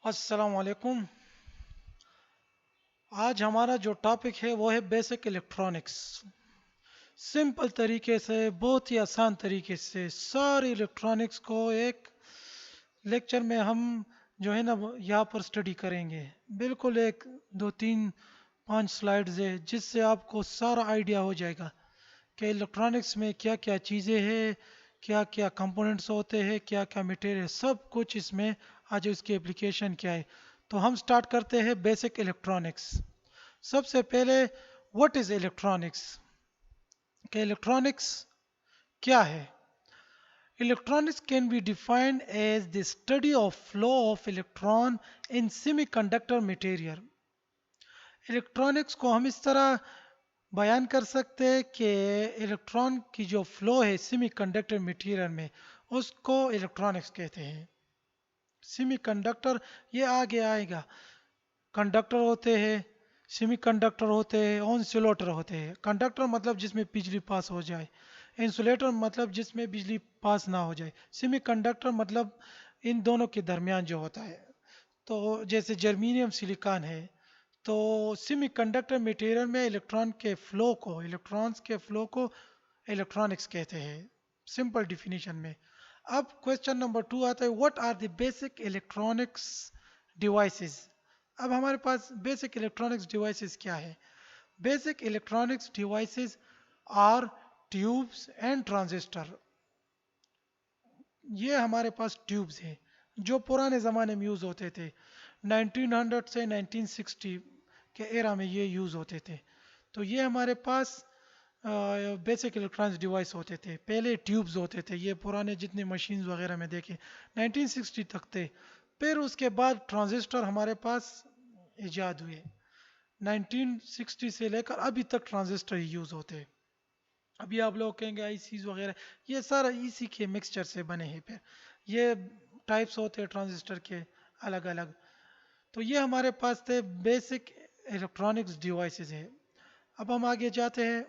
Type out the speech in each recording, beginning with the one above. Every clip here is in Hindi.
अस्सलाम वालेकुम। आज हमारा जो टॉपिक है वो है बेसिक इलेक्ट्रॉनिक्स। सिंपल तरीके से, बहुत ही आसान तरीके से सारी इलेक्ट्रॉनिक्स को एक लेक्चर में हम जो है ना वो यहाँ पर स्टडी करेंगे। बिल्कुल एक दो तीन पांच स्लाइड्स है जिससे आपको सारा आइडिया हो जाएगा कि इलेक्ट्रॉनिक्स में क्या क्या चीज़ें हैं, क्या क्या कंपोनेंट्स होते हैं, क्या क्या मटेरियल, सब कुछ इसमें आज इसकी एप्लीकेशन क्या है। तो हम स्टार्ट करते हैं बेसिक इलेक्ट्रॉनिक्स। सबसे पहले व्हाट इज इलेक्ट्रॉनिक्स, कि इलेक्ट्रॉनिक्स क्या है। Electronics can be defined as the study of flow of electron in semiconductor material. Electronics को हम इस तरह बयान कर सकते हैं कि इलेक्ट्रॉन की जो फ्लो है सेमीकंडक्टर मटेरियल में, उसको इलेक्ट्रॉनिक्स कहते हैं। सेमीकंडक्टर ये आगे आएगा। कंडक्टर होते हैं, सेमीकंडक्टर होते हैं, इंसुलेटर होते हैं। कंडक्टर मतलब जिसमें बिजली पास हो जाए, इंसुलेटर मतलब जिसमें बिजली पास ना हो जाए, सेमीकंडक्टर मतलब इन दोनों के दरमियान जो होता है। तो जैसे जर्मेनियम सिलिकॉन है, तो सेमीकंडक्टर मटेरियल में इलेक्ट्रॉन्स के फ्लो को इलेक्ट्रॉनिक्स कहते हैं, सिंपल डिफिनीशन में। अब क्वेश्चन नंबर 2 आता है, what are the basic electronics devices. अब हमारे पास बेसिक इलेक्ट्रॉनिक्स डिवाइसेस क्या है। Basic electronics devices are tubes and transistor. ये हमारे पास ट्यूब्स हैं जो पुराने ज़माने में यूज़ होते थे। 1900 से 1960 के एरा में ये यूज़ होते थे। तो ये हमारे पास बेसिक इलेक्ट्रॉनिक्स डिवाइस होते थे। पहले ट्यूब्स होते थे, ये पुराने जितने मशीन्स वगैरह में देखे 1960 तक थे। फिर उसके बाद ट्रांजिस्टर हमारे पास इजाद हुए। 1960 से लेकर अभी तक ट्रांजिस्टर ही यूज़ होते हैं। अभी आप लोग कहेंगे आईसीज वगैरह, ये सारा इसी के मिक्सचर से बने हैं। फिर ये टाइप्स होते हैं ट्रांजिस्टर के अलग अलग। तो ये हमारे पास थे बेसिक इलेक्ट्रॉनिक्स डिवाइसेस है। अब हम आगे जाते हैं।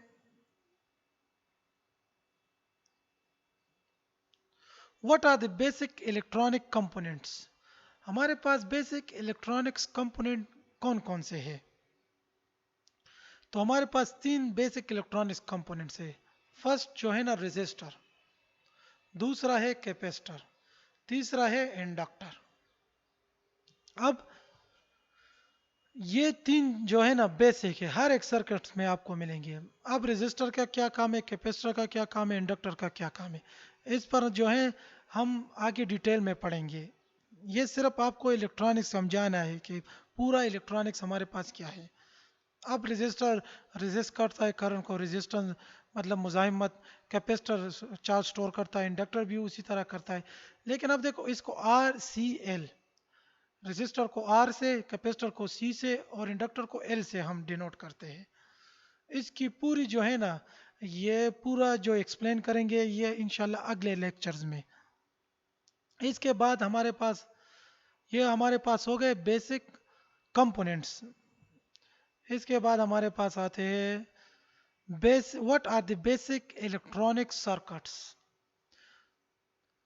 What are the basic electronic components. हमारे पास बेसिक इलेक्ट्रॉनिक्स कंपोनेंट कौन कौन से हैं। तो हमारे पास तीन बेसिक इलेक्ट्रॉनिक्स कंपोनेंट्स है। फर्स्ट जो है ना रेजिस्टर, दूसरा है कैपेसिटर, तीसरा है इंडक्टर। अब ये तीन जो है ना बेसिक है, हर एक सर्किट में आपको मिलेंगे। अब रेजिस्टर का क्या काम है, कैपेसिटर का क्या काम है, इंडक्टर का क्या काम है, इस पर जो है हम आगे डिटेल में पढ़ेंगे। ये सिर्फ आपको इलेक्ट्रॉनिक्स समझाना है कि पूरा इलेक्ट्रॉनिक्स हमारे पास क्या है। अब रेजिस्टर रेजिस्ट करता है करंट को, रेजिस्टेंस मतलब मुजाहिमत। कैपेसिटर चार्ज स्टोर करता है, इंडक्टर भी उसी तरह करता है। लेकिन अब देखो इसको आर सी एल, रेजिस्टर को आर से, कैपेसिटर को सी से और इंडक्टर को एल से हम डिनोट करते हैं। इसकी पूरी जो है ना, ये पूरा जो एक्सप्लेन करेंगे ये इंशाल्लाह अगले लेक्चर्स में। इसके बाद हमारे पास हो गए बेसिक कंपोनेंट्स। इसके बाद हमारे पास आते हैं base what are the basic electronic circuits.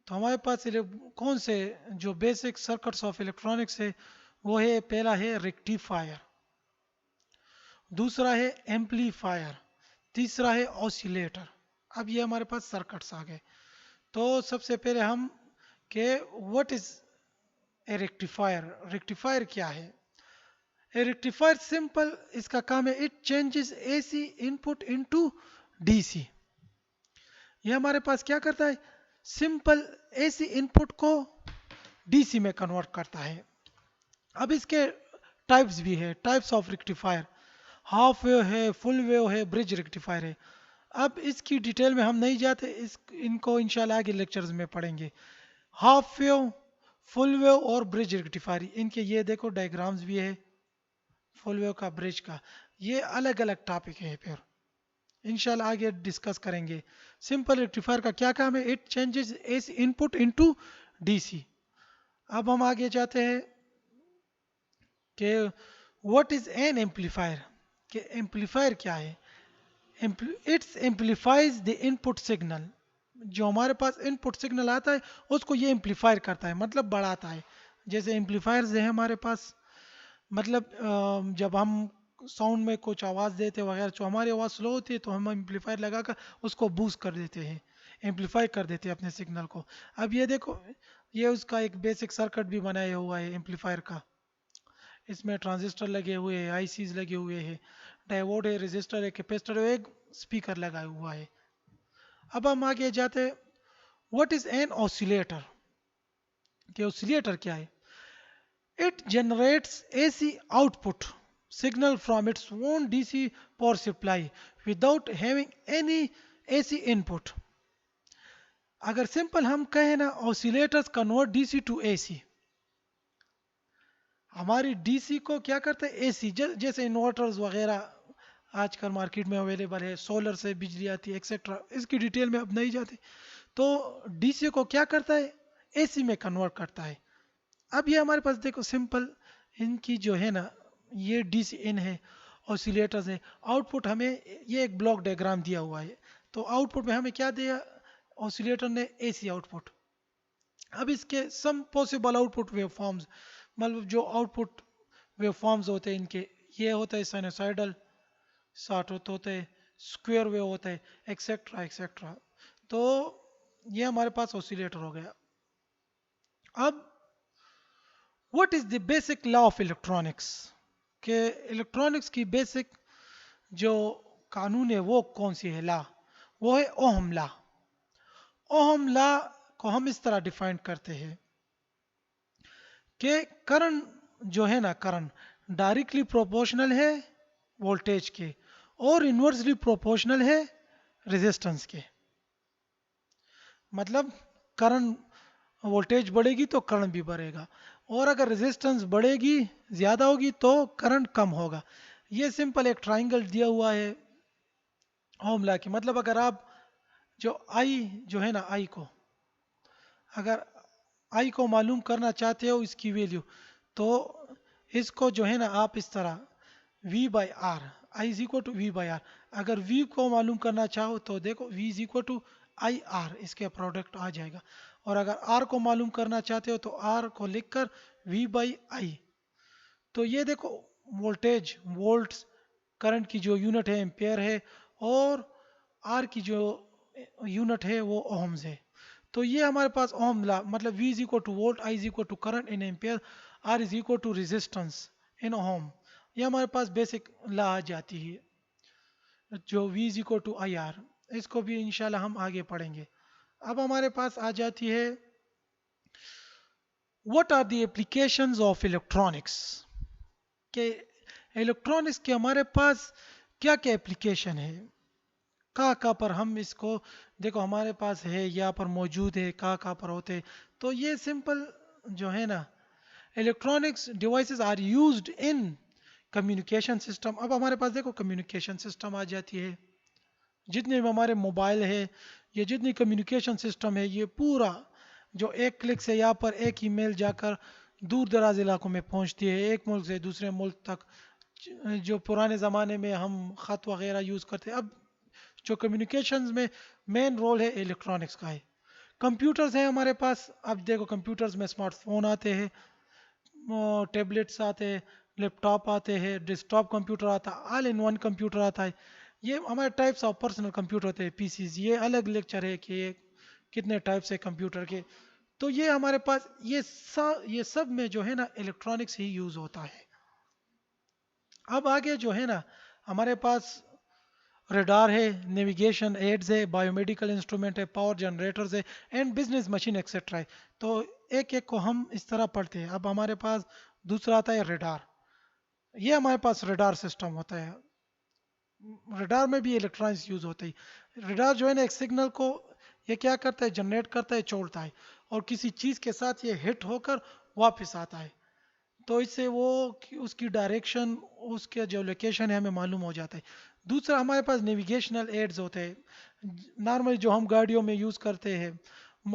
तो हमारे पास कौन से जो बेसिक सर्किट्स ऑफ इलेक्ट्रॉनिक्स है, वो है पहला है रेक्टिफायर, दूसरा है एम्पलीफायर, तीसरा है ऑसिलेटर। अब ये हमारे पास सर्किट्स आ गए। तो सबसे पहले हम के what is a rectifier. Rectifier क्या है। ए रेक्टिफायर सिंपल इसका काम है, it changes AC input into DC. ये हमारे पास क्या करता है, सिंपल एसी इनपुट को डीसी में कन्वर्ट करता है। अब इसके टाइप्स भी है, types of rectifier. Half wave है, फुल वेव है, ब्रिज रेक्टिफायर है। अब इसकी डिटेल में हम नहीं जाते, इस इनको इंशाल्लाह आगे लेक्चर्स में पढ़ेंगे। हाफ वेव, फुल वेव और ब्रिज रेक्टिफायर, इनके ये देखो डायग्राम्स भी है, फुल वेव का, ब्रिज का। ये अलग अलग टॉपिक है, फिर इंशाल्लाह आगे डिस्कस करेंगे। सिंपल रेक्टिफायर का क्या काम है, it changes AC input into DC. अब हम आगे जाते हैं कि व्हाट इज एन एम्पलीफायर, कि एम्पलीफायर क्या है। It's amplifies the input signal. जो हमारे पास इनपुट सिग्नल आता है उसको ये एम्पलीफायर करता है, मतलब बढ़ाता है। जैसे एम्पलीफायर्स है हमारे पास, मतलब जब हम साउंड में कुछ आवाज़ देते वगैरह, जो हमारी आवाज़ स्लो होती है तो हम एम्पलीफायर लगाकर उसको बूस्ट कर देते हैं, एम्पलीफाई कर देते हैं अपने सिग्नल को। अब ये देखो, ये उसका एक बेसिक सर्किट भी बनाया हुआ है एम्पलीफायर का। इसमें ट्रांजिस्टर लगे हुए हैं, आईसीज लगे हुए हैं, डायोड है, रेजिस्टर है, कैपेसिटर है, एक स्पीकर लगा हुआ है। अब हम आगे जाते हैं, व्हाट इज एन ऑसिलेटर, कि ऑसिलेटर क्या है? It generates AC output signal from its own DC power supply without having any AC input. अगर सिंपल हम कहें ना, oscillators convert DC to AC. हमारी डीसी को क्या करते हैं, एसी। जैसे इन्वर्टर्स वगैरह आजकल मार्केट में अवेलेबल है, सोलर से बिजली आती है एक्सेट्रा, इसकी डिटेल में अब नहीं जाते। तो डीसी को क्या करता है, एसी में कन्वर्ट करता है। अब ये हमारे पास देखो सिंपल, इनकी जो है ना, ये डीसी इन है, ऑसिलेटर्स है। आउटपुट हमें ये एक ब्लॉक डायग्राम दिया हुआ है, तो आउटपुट में हमें क्या दिया, ऑसिलेटर ने एसी आउटपुट। अब इसके सम पॉसिबल आउटपुट वेव फॉर्म्स, मतलब जो आउटपुट वेव फॉर्म्स होते हैं इनके, ये होता है साइनोसाइडल, साठ होते हैं, स्क्वायर वेव होता है, एक्सेट्रा एक्सेट्रा। तो ये हमारे पास ऑसिलेटर हो गया। अब what is the basic law of electronics, के इलेक्ट्रॉनिक्स की बेसिक जो कानून है वो कौन सी है, ला, वो है ओहम ला। ओहम ला को हम इस तरह डिफाइन करते हैं कि करंट जो है ना, करंट डायरेक्टली प्रोपोर्शनल है वोल्टेज के, और इन्वर्सली प्रोपोर्शनल है रेजिस्टेंस के। मतलब करंट, वोल्टेज बढ़ेगी तो करंट भी बढ़ेगा, और अगर रेजिस्टेंस बढ़ेगी, ज़्यादा होगी, तो करंट कम होगा। ये सिंपल एक ट्राइंगल दिया हुआ है ओम लॉ की। मतलब अगर आप जो आई जो है ना, आई को, अगर आई को मालूम करना चाहते हो इसकी वैल्यू, तो इसको जो है ना आप इस तरह V by R, I is equal to V by R. अगर V को मालूम करना चाहो तो देखो V is equal to I R, इसके प्रोडक्ट आ जाएगा। और अगर R को मालूम करना चाहते हो तो R को लिखकर V बाई आई। तो ये देखो, वोल्टेज वोल्ट्स, करंट की जो यूनिट है एम्पेयर है, और आर की जो यूनिट है वो ओहम्स है। तो ये हमारे पास ओहम ला, मतलब V is equal to volt, I is equal to current in ampere, R is equal to resistance in ohm. ये हमारे पास बेसिक ला आ जाती है, जो V is equal to I R. इसको भी इंशाल्लाह हम आगे पढ़ेंगे। अब हमारे पास आ जाती है, what are the applications of electronics, के इलेक्ट्रॉनिक्स के हमारे पास क्या क्या एप्लीकेशन है, कहाँ कहाँ पर हम इसको, देखो हमारे पास है, यहाँ पर मौजूद है, कहाँ कहाँ पर होते हैं। तो ये सिंपल जो है ना, electronics devices are used in communication system. अब हमारे पास देखो कम्युनिकेशन सिस्टम आ जाती है, जितने भी हमारे मोबाइल है, ये जितनी कम्युनिकेशन सिस्टम है, ये पूरा जो एक क्लिक से यहाँ पर एक ईमेल जाकर दूर दराज इलाकों में पहुंचती है, एक मुल्क से दूसरे मुल्क तक। जो पुराने ज़माने में हम ख़त वगैरह यूज़ करते हैं, अब जो कम्युनिकेशंस में मेन रोल है इलेक्ट्रॉनिक्स का है। कंप्यूटर्स हैं हमारे पास, अब देखो कंप्यूटर्स में स्मार्टफोन आते हैं, टैबलेट्स आते हैं, लैपटॉप आते हैं, डेस्कटॉप कंप्यूटर आता है, ऑल इन वन कंप्यूटर आता है। ये हमारे टाइप्स ऑफ पर्सनल कंप्यूटर होते हैं, पीसीज। ये अलग लेक्चर है कि ये कितने टाइप्स है कंप्यूटर के। तो ये हमारे पास ये सब में जो है ना इलेक्ट्रॉनिक्स ही यूज़ होता है। अब आगे जो है ना, हमारे पास रडार है, नेविगेशन एड्स है, बायोमेडिकल इंस्ट्रूमेंट है, पावर जनरेटर्स है, एंड बिजनेस मशीन एक्सेट्रा है। तो एक एक को हम इस तरह पढ़ते हैं। अब हमारे पास दूसरा आता है रडार। ये हमारे पास रडार सिस्टम होता है। रडार में भी इलेक्ट्रॉनिक्स यूज होते हैं। रडार जो है ना, एक सिग्नल को ये क्या करता है, जनरेट करता है, छोड़ता है, और किसी चीज के साथ ये हिट होकर वापस आता है। तो इससे वो उसकी डायरेक्शन, उसके जो लोकेशन है हमें मालूम हो जाता है। दूसरा हमारे पास नेविगेशनल एड्स होते हैं, नॉर्मली जो हम गाड़ियों में यूज़ करते हैं,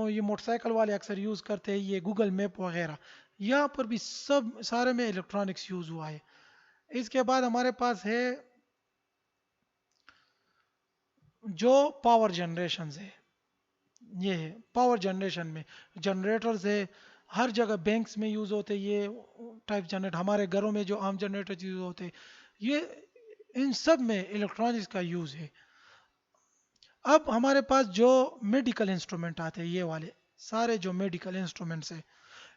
ये मोटरसाइकिल वाले अक्सर यूज़ करते हैं, ये गूगल मैप वगैरह। यहाँ पर भी सब सारे में इलेक्ट्रॉनिक्स यूज़ हुआ है। इसके बाद हमारे पास है जो पावर जनरेशन है, ये है पावर जनरेशन में जनरेटर्स है, हर जगह बैंक्स में यूज़ होते ये टाइप जनरेटर, हमारे घरों में जो आम जनरेटर यूज़ होते ये, इन सब में इलेक्ट्रॉनिक्स का यूज़ है। अब हमारे पास जो मेडिकल इंस्ट्रूमेंट आते हैं ये वाले सारे जो मेडिकल इंस्ट्रूमेंट्स हैं,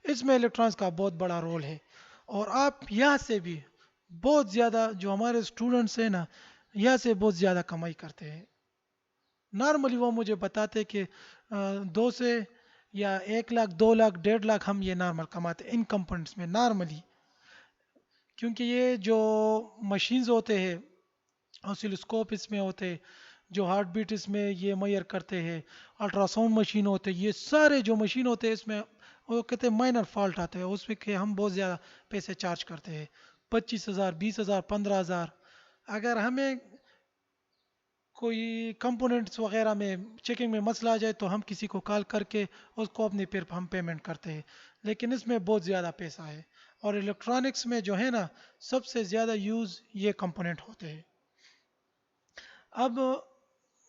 इसमें इलेक्ट्रॉनिक्स का बहुत बड़ा रोल है। और आप यहाँ से भी बहुत ज़्यादा, जो हमारे स्टूडेंट्स हैं ना, यहाँ से बहुत ज़्यादा कमाई करते हैं। नॉर्मली वो मुझे बताते कि 2 से या 1 लाख 2 लाख 1.5 लाख हम ये नॉर्मल कमाते हैं इन कंपोनेंट्स में नॉर्मली। क्योंकि ये जो मशीन्स होते हैं, ऑसिलोस्कोप इसमें होते हैं, जो हार्ट बीट इसमें ये मेजर करते हैं, अल्ट्रासाउंड मशीन होते हैं, ये सारे जो मशीन होते हैं इसमें वो कहते हैं माइनर फॉल्ट आते हैं, उसमें के हम बहुत ज़्यादा पैसे चार्ज करते हैं। 25,000 20,000 15,000। अगर हमें कोई कंपोनेंट्स वगैरह में चेकिंग में मसला आ जाए तो हम किसी को कॉल करके उसको अपने फिर हम पेमेंट करते हैं। लेकिन इसमें बहुत ज़्यादा पैसा है। और इलेक्ट्रॉनिक्स में जो है ना, सबसे ज़्यादा यूज़ ये कंपोनेंट होते हैं। अब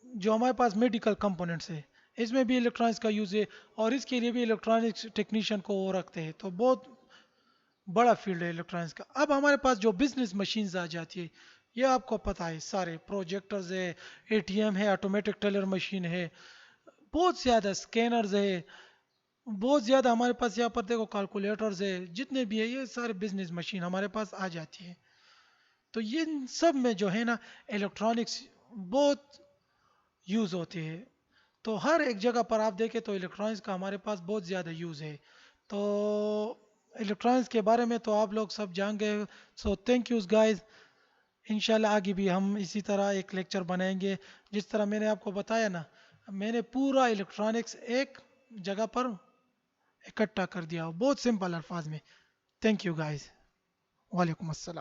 जो हमारे पास मेडिकल कंपोनेंट्स है, इसमें भी इलेक्ट्रॉनिक्स का यूज़ है। और इसके लिए भी इलेक्ट्रॉनिक्स टेक्नीशियन को वो रखते हैं, तो बहुत बड़ा फील्ड है इलेक्ट्रॉनिक्स का। अब हमारे पास जो बिजनेस मशीन्स आ जाती है, ये आपको पता है, सारे प्रोजेक्टर्स है, एटीएम है, ऑटोमेटिक टेलर मशीन है, बहुत ज़्यादा स्कैनर्स है, बहुत ज़्यादा हमारे पास यहाँ पर देखो कैलकुलेटर्स है, जितने भी है ये सारे बिजनेस मशीन हमारे पास आ जाती है। तो ये इन सब में जो है ना, इलेक्ट्रॉनिक्स बहुत यूज़ होती है। तो हर एक जगह पर आप देखें तो इलेक्ट्रॉनिक्स का हमारे पास बहुत ज़्यादा यूज़ है। तो इलेक्ट्रॉनिक्स के बारे में तो आप लोग सब जान गए। So thank you guys. इंशाल्लाह आगे भी हम इसी तरह एक लेक्चर बनाएंगे। जिस तरह मैंने आपको बताया ना, मैंने पूरा इलेक्ट्रॉनिक्स एक जगह पर इकट्ठा कर दिया बहुत सिंपल अल्फाज में। Thank you guys. वालेकुम अस्सलाम।